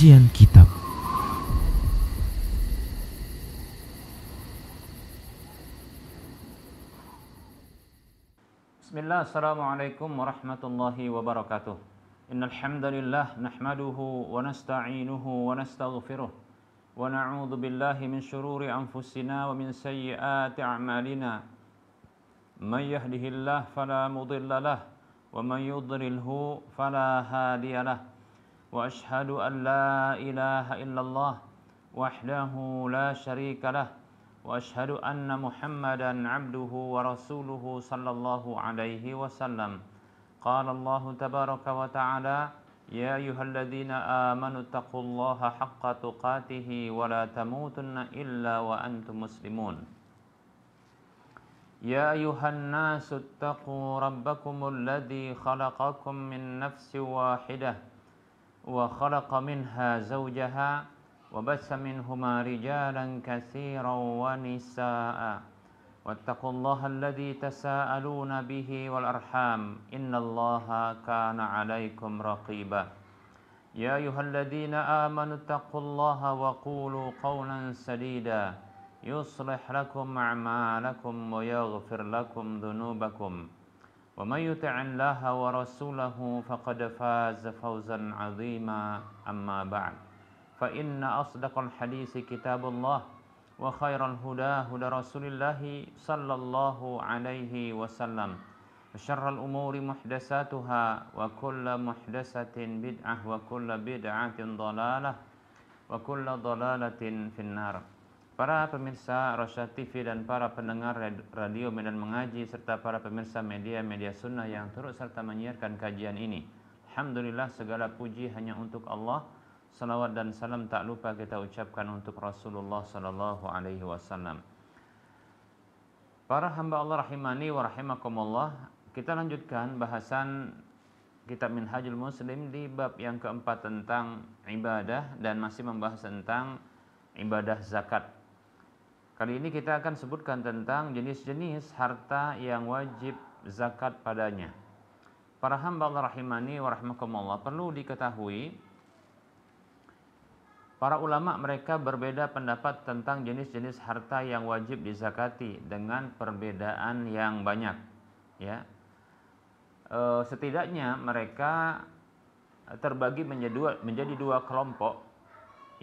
Kajian Kitab. Bismillah, assalamualaikum warahmatullahi wabarakatuh. Innal hamdalillah nahmaduhu wa nasta'inuhu wa nastaghfiruh wa na'udzu billahi min shururi anfusina wa min sayyiati a'malina. May yahdihillahu fala mudilla lahu wa may yudlilhu fala hadiya lahu. Wa ashhadu an la ilaha illallah wahdahu la syarika lahu wa ashhadu anna Muhammadan abduhu wa rasuluhu sallallahu alaihi wasallam. Qala Allah tabaraka wa ta'ala, ya ayyuhalladzina amanu taqullaha haqqa tuqatih wa la tamutunna illa wa antum muslimun. Ya ayyuhan nasu taqu rabbakumul ladzi khalaqakum min nafsin wahidah wa khalaqa minha zawjaha وبث منهما رجالا كثيرا ونساء واتقوا الله الذي تساءلون به والأرحام إن الله كان عليكم رقيبا يا أيها الذين آمنوا اتقوا الله وقولوا قولا سديدا يصلح لكم أعمالكم ويغفر لكم ذنوبكم ومن يطع الله ورسوله فقد فاز فوزا عظيما أما بعد فإن أصدق الحديث كتاب الله وخير الهدى هدى رسول الله صلى الله عليه وسلم وشر الأمور محدثاتها وكل محدثة بدعة وكل بدعة ضلالة وكل ضلالة في النار. Para pemirsa Rosyad TV dan para pendengar radio Medan Mengaji serta para pemirsa media sunnah yang turut serta menyiarkan kajian ini, alhamdulillah segala puji hanya untuk Allah. Salawat dan salam tak lupa kita ucapkan untuk Rasulullah sallallahu alaihi wasallam. Para hamba Allah rahimani wa rahimakumullah, kita lanjutkan bahasan kitab Minhajul Muslim di bab yang keempat tentang ibadah dan masih membahas tentang ibadah zakat. Kali ini kita akan sebutkan tentang jenis-jenis harta yang wajib zakat padanya. Para hamba Allah rahimani wa rahimakumullah, perlu diketahui para ulama mereka berbeda pendapat tentang jenis-jenis harta yang wajib dizakati dengan perbedaan yang banyak. Ya, setidaknya mereka terbagi menjadi dua kelompok.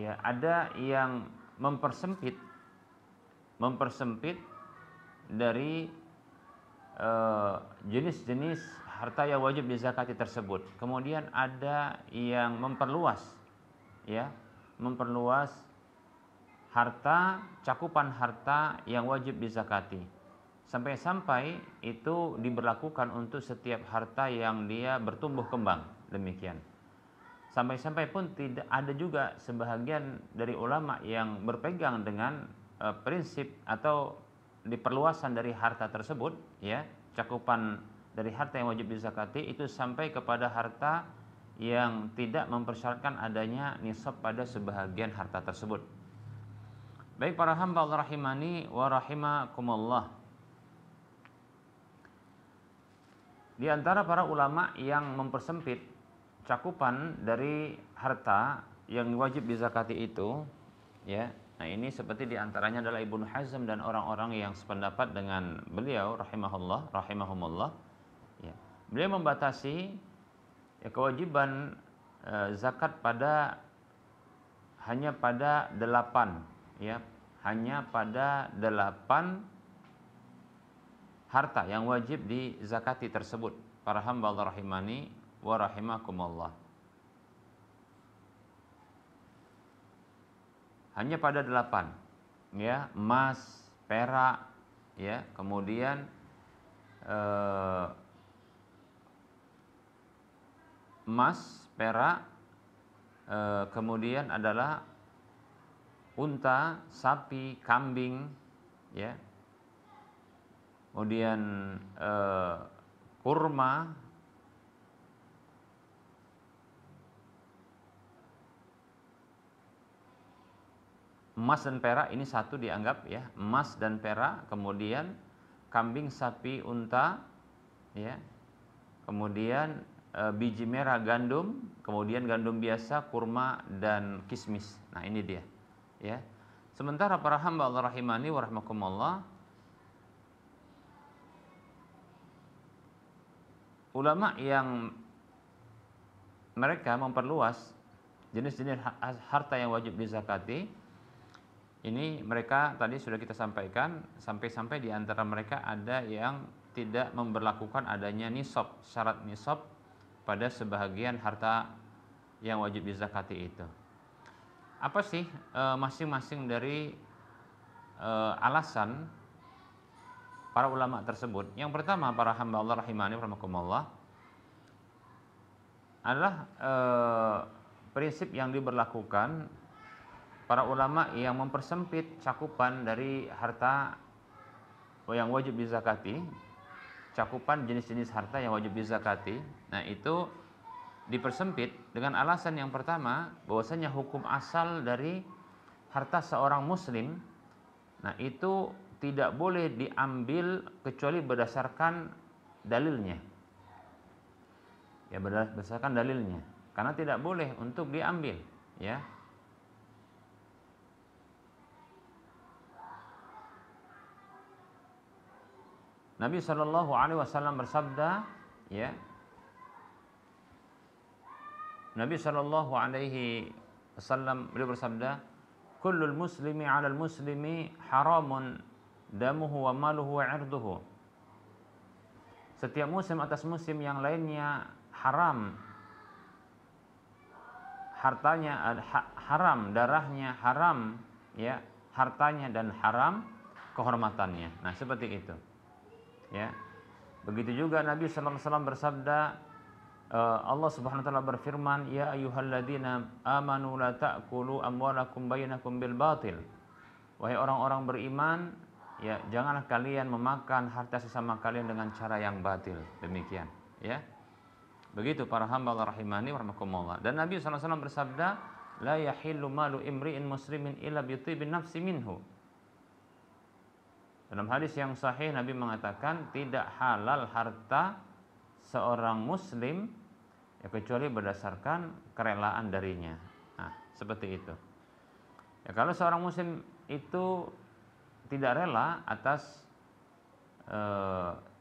Ya, ada yang mempersempit dari jenis-jenis harta yang wajib dizakati tersebut. Kemudian ada yang memperluas, ya, memperluas harta, cakupan harta yang wajib dizakati. Sampai-sampai itu diberlakukan untuk setiap harta yang dia bertumbuh kembang, demikian. Sampai-sampai pun tidak ada juga sebahagian dari ulama yang berpegang dengan prinsip atau diperluasan dari harta tersebut, ya, cakupan dari harta yang wajib dizakati itu sampai kepada harta yang tidak mempersyaratkan adanya nisab pada sebahagian harta tersebut. Baik para hamba Allah rahimani wa rahimakumullah, di antara para ulama yang mempersempit cakupan dari harta yang wajib dizakati itu, ya, nah ini seperti di antaranya adalah Ibnu Hazm dan orang-orang yang sependapat dengan beliau rahimahumullah, ya. Beliau membatasi kewajiban zakat hanya pada 8, ya, hanya pada 8 harta yang wajib dizakati tersebut. Para hamba Allah rahimani wa rahimakumullah, hanya pada 8, ya, emas, perak, ya, kemudian emas, perak, kemudian adalah unta, sapi, kambing, ya, kemudian kurma, emas dan perak ini satu dianggap, ya, emas dan perak, kemudian kambing, sapi, unta, ya, kemudian biji merah gandum, kemudian gandum biasa, kurma dan kismis. Nah, ini dia. Ya. Sementara para hamba Allah rahimani wa rahimakumullah, ulama yang mereka memperluas jenis-jenis harta yang wajib dizakati, ini mereka tadi sudah kita sampaikan, sampai-sampai di antara mereka ada yang tidak memberlakukan adanya nisab, syarat nisab pada sebahagian harta yang wajib dizakati itu. Apa sih masing-masing dari alasan para ulama tersebut? Yang pertama, para hamba Allah rahimani rahimakumullah, adalah prinsip yang diberlakukan para ulama yang mempersempit cakupan dari harta yang wajib dizakati, cakupan jenis-jenis harta yang wajib dizakati. Nah, itu dipersempit dengan alasan yang pertama, bahwasanya hukum asal dari harta seorang muslim, nah itu tidak boleh diambil kecuali berdasarkan dalilnya. Ya, berdasarkan dalilnya. Karena tidak boleh untuk diambil, ya. Nabi Shallallahu Alaihi Wasallam bersabda, ya, Nabi Shallallahu Alaihi Wasallam beliau bersabda, "Kullul muslimi 'alal muslimi haramun damuhu wa maluhu wa 'irduhu." Setiap muslim atas muslim yang lainnya haram hartanya, haram darahnya, haram ya hartanya, dan haram kehormatannya. Nah, seperti itu. Ya. Begitu juga Nabi sallallahu alaihi wasallam bersabda, Allah Subhanahu wa taala berfirman, "Ya ayyuhalladzina amanu la ta'kulu amwalakum bainakum bil batil." Wahai orang-orang beriman, ya janganlah kalian memakan harta sesama kalian dengan cara yang batil. Demikian, ya. Begitu para hamba Allah rahimani wa rahmakumullah. Dan Nabi sallallahu alaihi wasallam bersabda, "La yahillu malu imri'in muslimin illa bi tibin nafsi minhu." Dalam hadis yang sahih Nabi mengatakan tidak halal harta seorang muslim ya kecuali berdasarkan kerelaan darinya. Nah, seperti itu. Ya, kalau seorang muslim itu tidak rela atas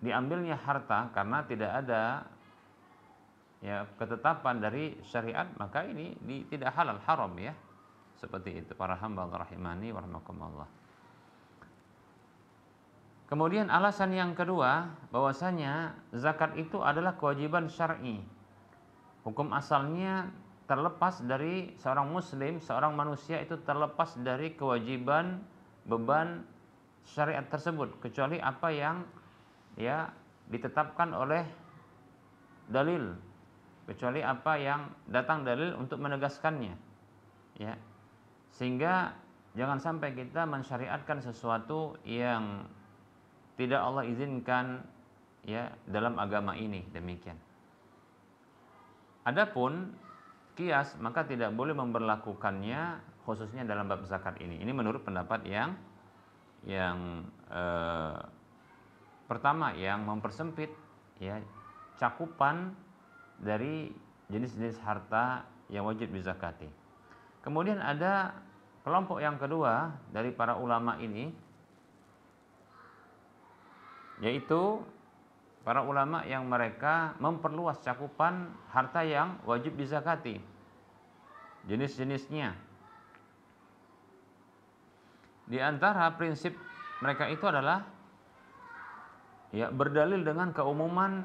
diambilnya harta karena tidak ada ya ketetapan dari syariat, maka ini tidak halal, haram ya. Seperti itu para hamba Allah rahimani wa rahmakumullah. Kemudian alasan yang kedua, bahwasanya zakat itu adalah kewajiban syar'i. Hukum asalnya terlepas dari seorang muslim, seorang manusia itu terlepas dari kewajiban beban syariat tersebut, kecuali apa yang ya ditetapkan oleh dalil, kecuali apa yang datang dalil untuk menegaskannya. Ya. Sehingga jangan sampai kita mensyariatkan sesuatu yang tidak Allah izinkan ya dalam agama ini, demikian. Adapun qiyas, maka tidak boleh memberlakukannya khususnya dalam bab zakat ini. Ini menurut pendapat yang pertama, yang mempersempit ya cakupan dari jenis-jenis harta yang wajib dizakati. Kemudian ada kelompok yang kedua dari para ulama ini, yaitu para ulama yang mereka memperluas cakupan harta yang wajib dizakati, jenis-jenisnya. Di antara prinsip mereka itu adalah ya berdalil dengan keumuman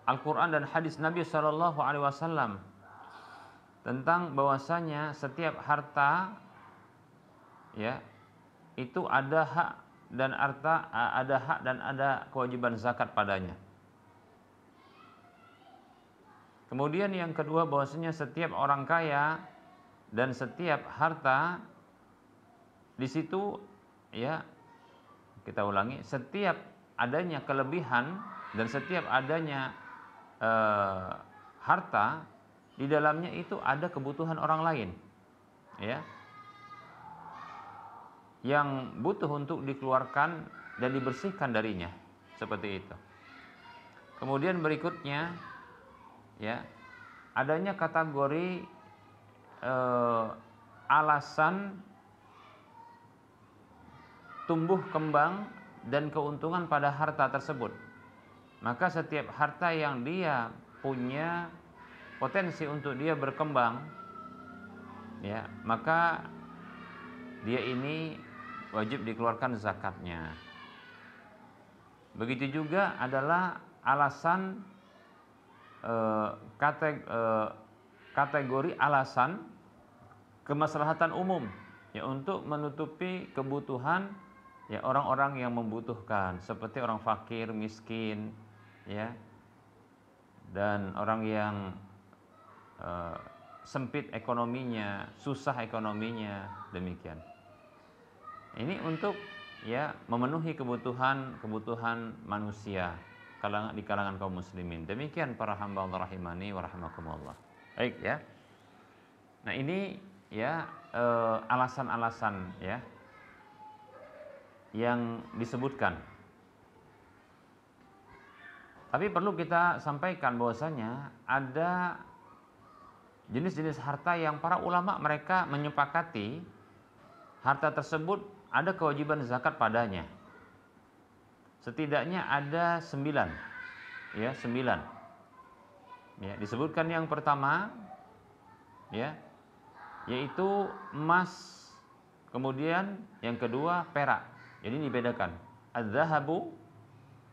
Al-Quran dan hadis Nabi Shallallahu Alaihi Wasallam tentang bahwasanya setiap harta ya itu ada hak dan ada kewajiban zakat padanya. Kemudian yang kedua, bahwasanya setiap orang kaya dan setiap harta di situ ya, kita ulangi, setiap adanya kelebihan dan setiap adanya harta di dalamnya itu ada kebutuhan orang lain ya, yang butuh untuk dikeluarkan dan dibersihkan darinya, seperti itu. Kemudian berikutnya ya, adanya kategori alasan tumbuh kembang dan keuntungan pada harta tersebut. Maka setiap harta yang dia punya potensi untuk dia berkembang, ya, maka dia ini wajib dikeluarkan zakatnya. Begitu juga adalah alasan kategori alasan kemaslahatan umum, ya, untuk menutupi kebutuhan ya orang-orang yang membutuhkan, seperti orang fakir, miskin, ya, dan orang yang sempit ekonominya, susah ekonominya, demikian. Ini untuk ya memenuhi kebutuhan manusia di kalangan kaum muslimin. Demikian para hamba Allah rahimani wa rahimakumullah. Baik ya. Nah, ini ya alasan-alasan ya yang disebutkan. Tapi perlu kita sampaikan bahwasanya ada jenis-jenis harta yang para ulama mereka menyepakati harta tersebut ada kewajiban zakat padanya. Setidaknya ada 9. Ya, 9. Ya, disebutkan yang pertama ya, yaitu emas, kemudian yang kedua perak. Jadi dibedakan. Az-zahabu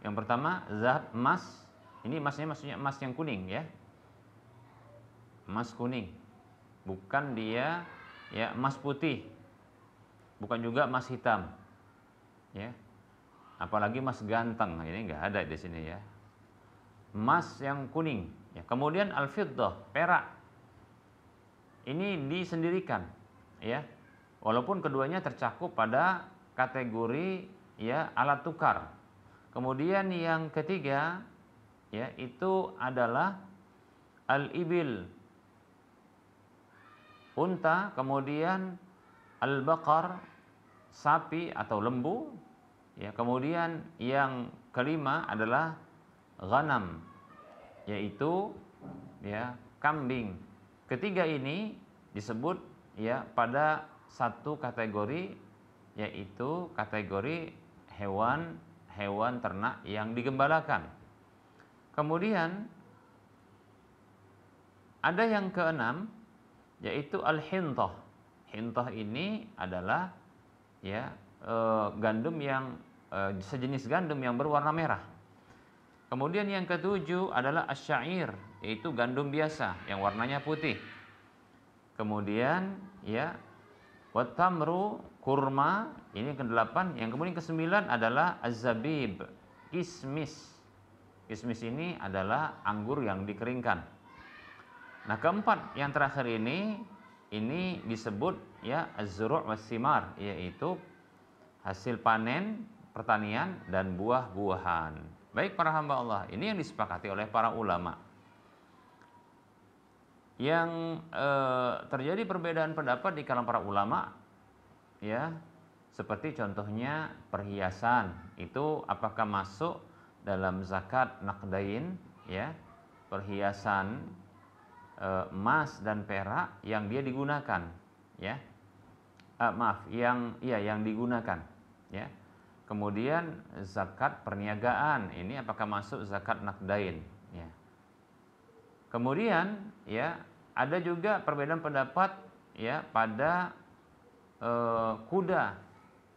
yang pertama zahab, emas. Ini emasnya maksudnya emas yang kuning ya. Emas kuning. Bukan dia ya emas putih. Bukan juga emas hitam. Ya. Apalagi emas ganteng. Ini enggak ada di sini ya. Emas yang kuning. Ya. Kemudian al-fiddah, perak. Ini disendirikan ya. Walaupun keduanya tercakup pada kategori ya alat tukar. Kemudian yang ketiga ya itu adalah al-ibil, unta, kemudian al-baqar, sapi atau lembu, ya, kemudian yang kelima adalah ghanam, yaitu ya kambing. Ketiga ini disebut ya pada satu kategori, yaitu kategori hewan ternak yang digembalakan. Kemudian ada yang keenam, yaitu al-hinthah. Hinthah ini adalah ya gandum yang sejenis gandum yang berwarna merah. Kemudian yang ketujuh adalah asyair, yaitu gandum biasa yang warnanya putih. Kemudian ya watamru, kurma, ini ke-8. Yang kemudian ke-9 adalah az-zabib, kismis. Kismis ini adalah anggur yang dikeringkan. Nah, keempat yang terakhir ini disebut ya az-zuru' was-simar, yaitu hasil panen pertanian dan buah-buahan. Baik para hamba Allah, ini yang disepakati oleh para ulama. Yang terjadi perbedaan pendapat di kalangan para ulama ya, seperti contohnya perhiasan, itu apakah masuk dalam zakat naqdain ya, perhiasan emas dan perak yang dia digunakan ya. Yang digunakan ya. Kemudian zakat perniagaan, ini apakah masuk zakat naqdain ya. Kemudian ya ada juga perbedaan pendapat ya pada kuda,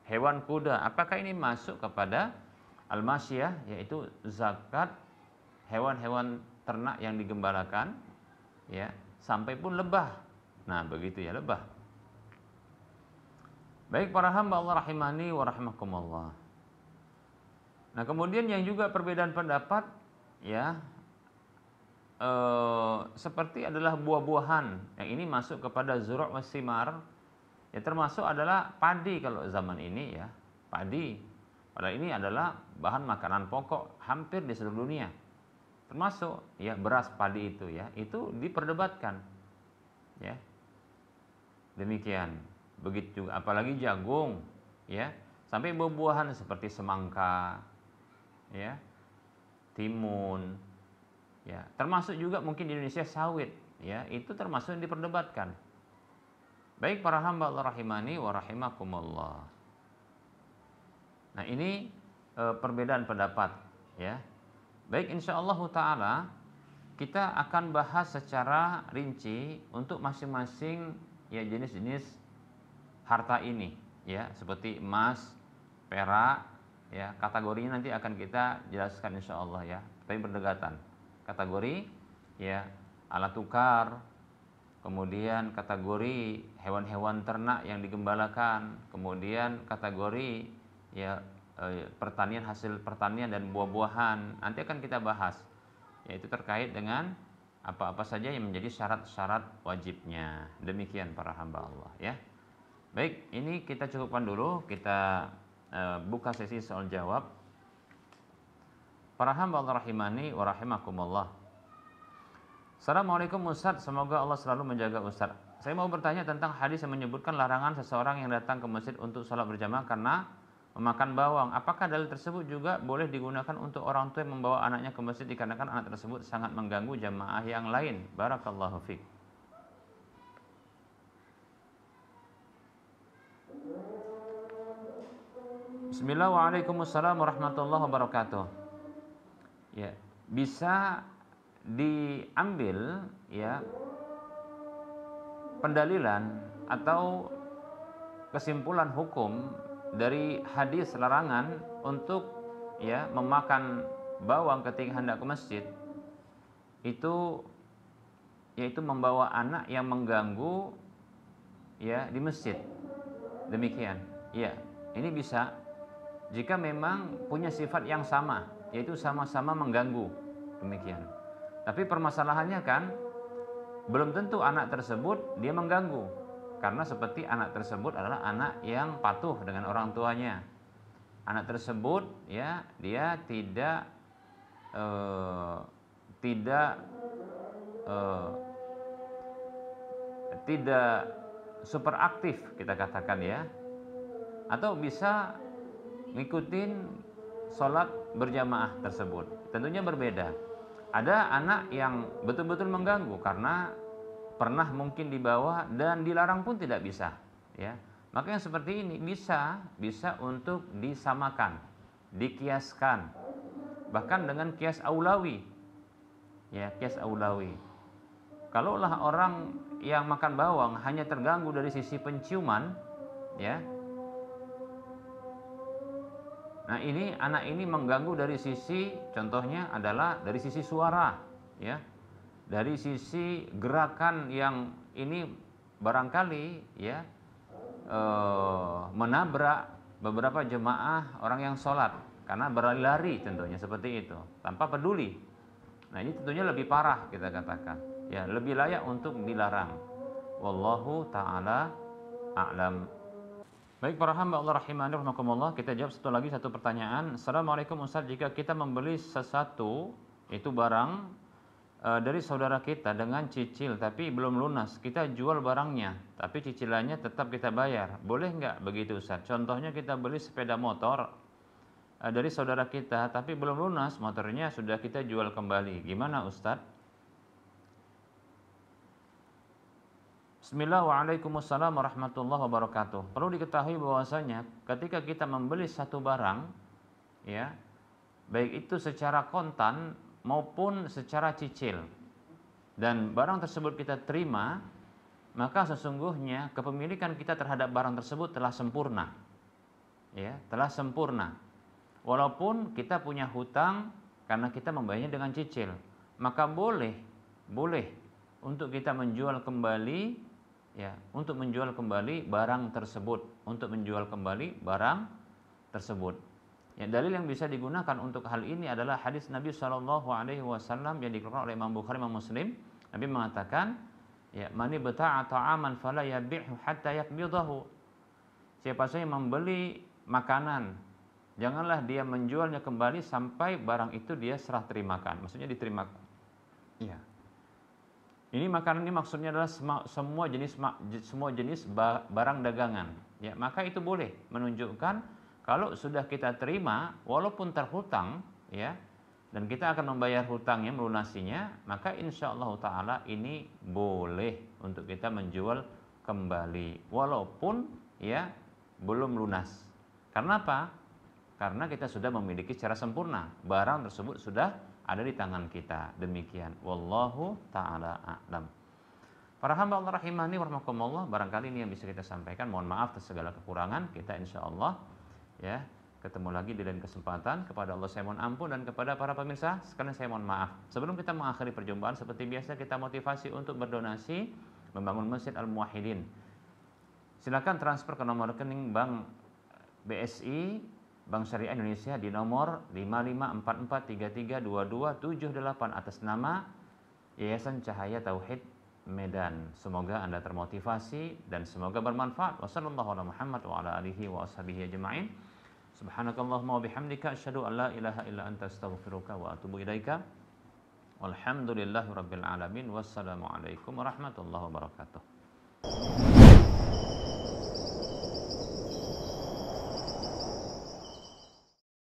hewan kuda, apakah ini masuk kepada al-masyiyah, yaitu zakat hewan-hewan ternak yang digembalakan ya, sampai pun lebah. Nah, begitu ya, lebah. Baik para hamba Allah rahimani wa rahimakumullah. Nah, kemudian yang juga perbedaan pendapat ya, seperti adalah buah-buahan. Yang ini masuk kepada zuru' was-simar. Ya, termasuk adalah padi kalau zaman ini ya, padi. Padahal ini adalah bahan makanan pokok hampir di seluruh dunia. Termasuk ya beras padi itu ya, itu diperdebatkan. Ya. Demikian. Begitu juga apalagi jagung ya, sampai buah-buahan seperti semangka ya. timun, ya, termasuk juga mungkin di Indonesia sawit, ya, itu termasuk yang diperdebatkan. Baik para hamba Allah rahimani wa rahimakumullah. Nah, ini perbedaan pendapat, ya. Baik, insyaallah taala kita akan bahas secara rinci untuk masing-masing ya jenis-jenis harta ini, ya, seperti emas, perak, ya, kategorinya nanti akan kita jelaskan insyaallah, ya, tapi berdekatan. Kategori, ya, alat tukar, kemudian kategori hewan-hewan ternak yang digembalakan, kemudian kategori ya pertanian, hasil pertanian dan buah-buahan. Nanti akan kita bahas, yaitu terkait dengan apa-apa saja yang menjadi syarat-syarat wajibnya. Demikian para hamba Allah, ya. Baik, ini kita cukupkan dulu, kita buka sesi soal jawab. Para hamba Allah rahimani wa rahimakumullah. Assalamualaikum Ustaz, semoga Allah selalu menjaga Ustaz. Saya mau bertanya tentang hadis yang menyebutkan larangan seseorang yang datang ke masjid untuk sholat berjamaah karena memakan bawang. Apakah dalil tersebut juga boleh digunakan untuk orang tua yang membawa anaknya ke masjid dikarenakan anak tersebut sangat mengganggu jamaah yang lain? Barakallahu fiik. Bismillahirrahmanirrahim. Waalaikumsalam warahmatullahi wabarakatuh. Ya, bisa diambil ya pendalilan atau kesimpulan hukum dari hadis larangan untuk ya memakan bawang ketika hendak ke masjid, itu yaitu membawa anak yang mengganggu ya di masjid. Demikian. Ya, ini bisa jika memang punya sifat yang sama, yaitu sama-sama mengganggu. Demikian. Tapi permasalahannya kan belum tentu anak tersebut dia mengganggu, karena seperti anak tersebut adalah anak yang patuh dengan orang tuanya. Anak tersebut ya dia tidak super aktif kita katakan ya, atau bisa ngikutin sholat berjamaah tersebut. Tentunya berbeda. Ada anak yang betul-betul mengganggu karena pernah mungkin dibawa dan dilarang pun tidak bisa, ya. Maka yang seperti ini bisa untuk disamakan, dikiaskan, bahkan dengan kias aulawi, ya, kias aulawi. Kalaulah orang yang makan bawang hanya terganggu dari sisi penciuman, ya. Nah, ini anak ini mengganggu dari sisi, contohnya adalah dari sisi suara, ya, dari sisi gerakan yang ini barangkali ya menabrak beberapa jemaah orang yang sholat karena berlari-lari tentunya seperti itu tanpa peduli. Nah, ini tentunya lebih parah kita katakan, ya, lebih layak untuk dilarang. Wallahu ta'ala a'lam. Baik para hamba Allah rahimani rahimakumullah, kita jawab satu pertanyaan. Assalamualaikum Ustaz, jika kita membeli sesuatu itu barang dari saudara kita dengan cicil tapi belum lunas, kita jual barangnya tapi cicilannya tetap kita bayar, boleh nggak begitu Ustaz? Contohnya kita beli sepeda motor dari saudara kita tapi belum lunas motornya, sudah kita jual kembali, gimana Ustaz? Bismillahirrahmanirrahim warahmatullahi wabarakatuh. Perlu diketahui bahwasanya ketika kita membeli satu barang, ya, baik itu secara kontan maupun secara cicil, dan barang tersebut kita terima, maka sesungguhnya kepemilikan kita terhadap barang tersebut telah sempurna, ya, telah sempurna. Walaupun kita punya hutang karena kita membayarnya dengan cicil, maka boleh untuk kita menjual kembali, ya, untuk menjual kembali barang tersebut, Ya, dalil yang bisa digunakan untuk hal ini adalah hadis Nabi SAW yang dikeluarkan oleh Imam Bukhari, Imam Muslim. Nabi mengatakan, ya, mani bata'a ta'aman fala yabi'hu hatta yakbidahu. Siapa saja yang membeli makanan, janganlah dia menjualnya kembali sampai barang itu dia serah terimakan, maksudnya diterimakan. Ya. Ini makanan ini maksudnya adalah semua jenis barang dagangan. Ya, maka itu boleh menunjukkan kalau sudah kita terima walaupun terhutang, ya, dan kita akan membayar hutangnya, melunasinya, maka insya Allah Ta'ala ini boleh untuk kita menjual kembali walaupun ya belum lunas. Karena apa? Karena kita sudah memiliki secara sempurna, barang tersebut sudah ada di tangan kita. Demikian, wallahu ta'ala a'lam. Para hamba Allah rahimani warahmatullah, barangkali ini yang bisa kita sampaikan. Mohon maaf atas segala kekurangan. Kita insya Allah ya ketemu lagi di lain kesempatan. Kepada Allah saya mohon ampun, dan kepada para pemirsa sekalian saya mohon maaf. Sebelum kita mengakhiri perjumpaan, seperti biasa kita motivasi untuk berdonasi membangun Masjid Al-Muwahhidin. Silakan transfer ke nomor rekening Bank BSI Bank Syariah Indonesia di nomor 5544332278 atas nama Yayasan Cahaya Tauhid Medan. Semoga Anda termotivasi dan semoga bermanfaat. Wassallallahu ala Muhammad wa ala alihi wa ashabihi ajma'in. Subhanakallahumma wa bihamdika asyhadu an la ilaha illa anta astaghfiruka wa atubu ilaika. Walhamdulillahirabbil alamin. Wassalamualaikum warahmatullahi wabarakatuh.